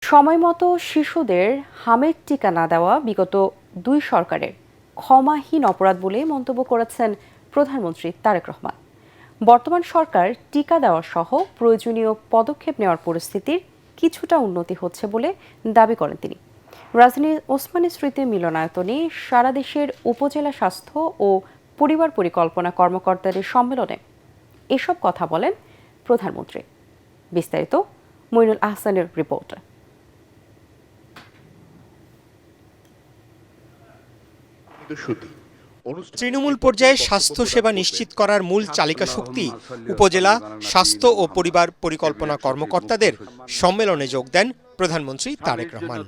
সময়মতো শিশুদের হামের টিকা না দেওয়া বিগত দুই সরকারের ক্ষমাহীন অপরাধ বলে মন্তব্য করেছেন প্রধানমন্ত্রী তারেক রহমান। বর্তমান সরকার টিকা দেওয়া সহ প্রয়োজনীয় পদক্ষেপ নেওয়ার পরিস্থিতির কিছুটা উন্নতি হচ্ছে বলে দাবি করেন তিনি। রাজধানীর ওসমানী স্মৃতি মিলনায়তনে সারা দেশের উপজেলা স্বাস্থ্য ও পরিবার পরিকল্পনা কর্মকর্তাদের সম্মেলনে এসব কথা বলেন প্রধানমন্ত্রী। বিস্তারিত মইনুল আহসানের রিপোর্ট। তৃণমূল পর্যায়ে স্বাস্থ্যসেবা নিশ্চিত করার মূল চালিকা শক্তি উপজেলা স্বাস্থ্য ও পরিবার পরিকল্পনা কর্মকর্তাদের সম্মেলনে যোগ দেন প্রধানমন্ত্রী তারেক রহমান।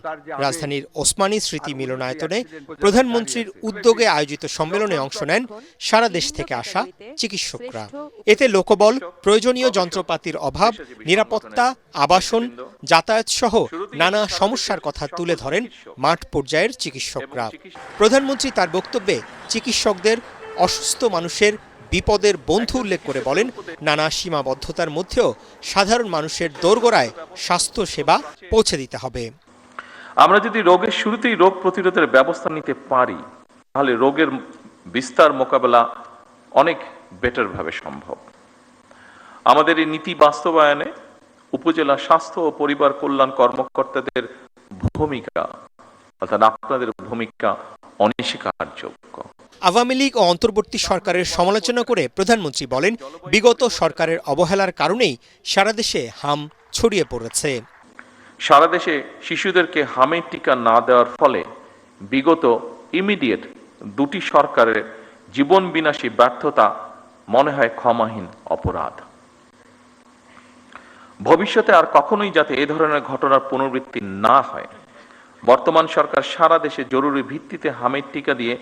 রাজধানীর ওসমানী স্মৃতি মিলনায়তনে প্রধানমন্ত্রীর উদ্যোগে আয়োজিত সম্মেলনে অংশ নেন সারা দেশ থেকে আসা চিকিৎসকরা। এতে লোকবল, প্রয়োজনীয় যন্ত্রপাতির অভাব, নিরাপত্তা, আবাসন, যাতায়াত সহ নানা সমস্যার কথা তুলে ধরেন মাঠ পর্যায়ের চিকিৎসকরা। প্রধানমন্ত্রী তার বক্তব্যে চিকিৎসকদের অসুস্থ মানুষের বিপদের বন্ধু উল্লেখ করে বলেন, নানা সীমাবদ্ধতার মধ্যেও সাধারণ মানুষের দোরগোড়ায় স্বাস্থ্য সেবা পৌঁছে দিতে হবে। আমরা যদি রোগের শুরুতেই রোগ প্রতিরোধের ব্যবস্থা নিতে পারি, তাহলে রোগের বিস্তার মোকাবেলা অনেক বেটার ভাবে সম্ভব। আমাদের এই নীতি বাস্তবায়নে উপজেলা স্বাস্থ্য ও পরিবার কল্যাণ কর্মকর্তাদের ভূমিকা, অর্থাৎ আপনাদের ভূমিকা অনস্বীকারযোগ্য। আওয়ামী লীগ ও অন্তর্বর্তী সরকারের সমালোচনা করে প্রধানমন্ত্রী বলেন, বিগত সরকারের অবহেলার কারণেই সারা দেশে হাম ছড়িয়ে পড়েছে। সারা দেশে শিশুদেরকে হামের টিকা না দেওয়ার ফলে বিগত ইমিডিয়েট দুটি সরকারের জীবন বিনাশী ব্যর্থতা মনে হয় ক্ষমাহীন অপরাধ। ভবিষ্যতে আর কখনোই যাতে এ ধরনের ঘটনার পুনরাবৃত্তি না হয়, বর্তমান সরকার সারা দেশে জরুরি ভিত্তিতে হামের টিকা দিয়ে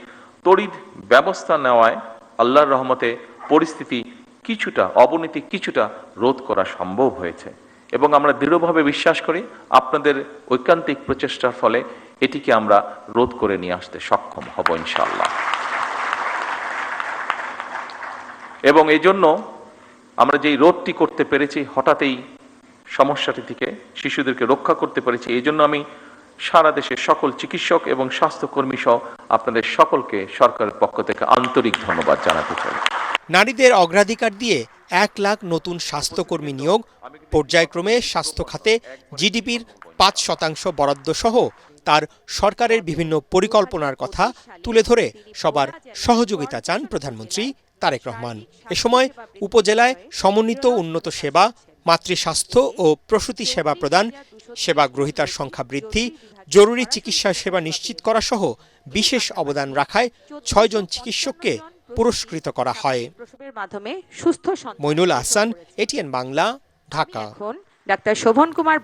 তড়িৎ ব্যবস্থা নেওয়ায় আল্লাহর রহমতে পরিস্থিতি অবনতি কিছুটা রোধ করা সম্ভব হয়েছে এবং আমরা দৃঢ়ভাবে বিশ্বাস করি আপনাদের ঐকান্তিক প্রচেষ্টার ফলে এটিকে আমরা রোধ করে নিয়ে আসতে সক্ষম হব ইনশাআল্লাহ। এবং এই জন্য আমরা যেই রোধটি করতে পেরেছি, হঠাৎই সমস্যাটি থেকে শিশুদেরকে রক্ষা করতে পেরেছি, এই জন্য আমি সারা দেশের সকল চিকিৎসক এবং স্বাস্থ্যকর্মী সহ আপনাদের সকলকে সরকারের পক্ষ থেকে আন্তরিক ধন্যবাদ জানাতে চাই। নারীদের অগ্রাধিকার দিয়ে 1 লাখ নতুন স্বাস্থ্যকর্মী নিয়োগ, পর্যায়ক্রমে স্বাস্থ্য খাতে জিডিপির 5% বরাদ্দ সহ তার সরকারের বিভিন্ন পরিকল্পনার কথা তুলে ধরে সবার সহযোগিতা চান প্রধানমন্ত্রী তারেক রহমান। এ সময় উপজেলায় সমন্বিত উন্নত সেবা, মাতৃস্বাস্থ্য ও প্রসূতি সেবা প্রদান, সেবা গ্রহীতার সংখ্যা বৃদ্ধি, জরুরি চিকিৎসা সেবা নিশ্চিত করা সহ বিশেষ অবদান রাখায় 6 জন চিকিৎসককে পুরস্কৃত করা হয়। সুস্থ মইনুল আহসান, এটিএন বাংলা, ঢাকা। ডাক্তার শোভন কুমার।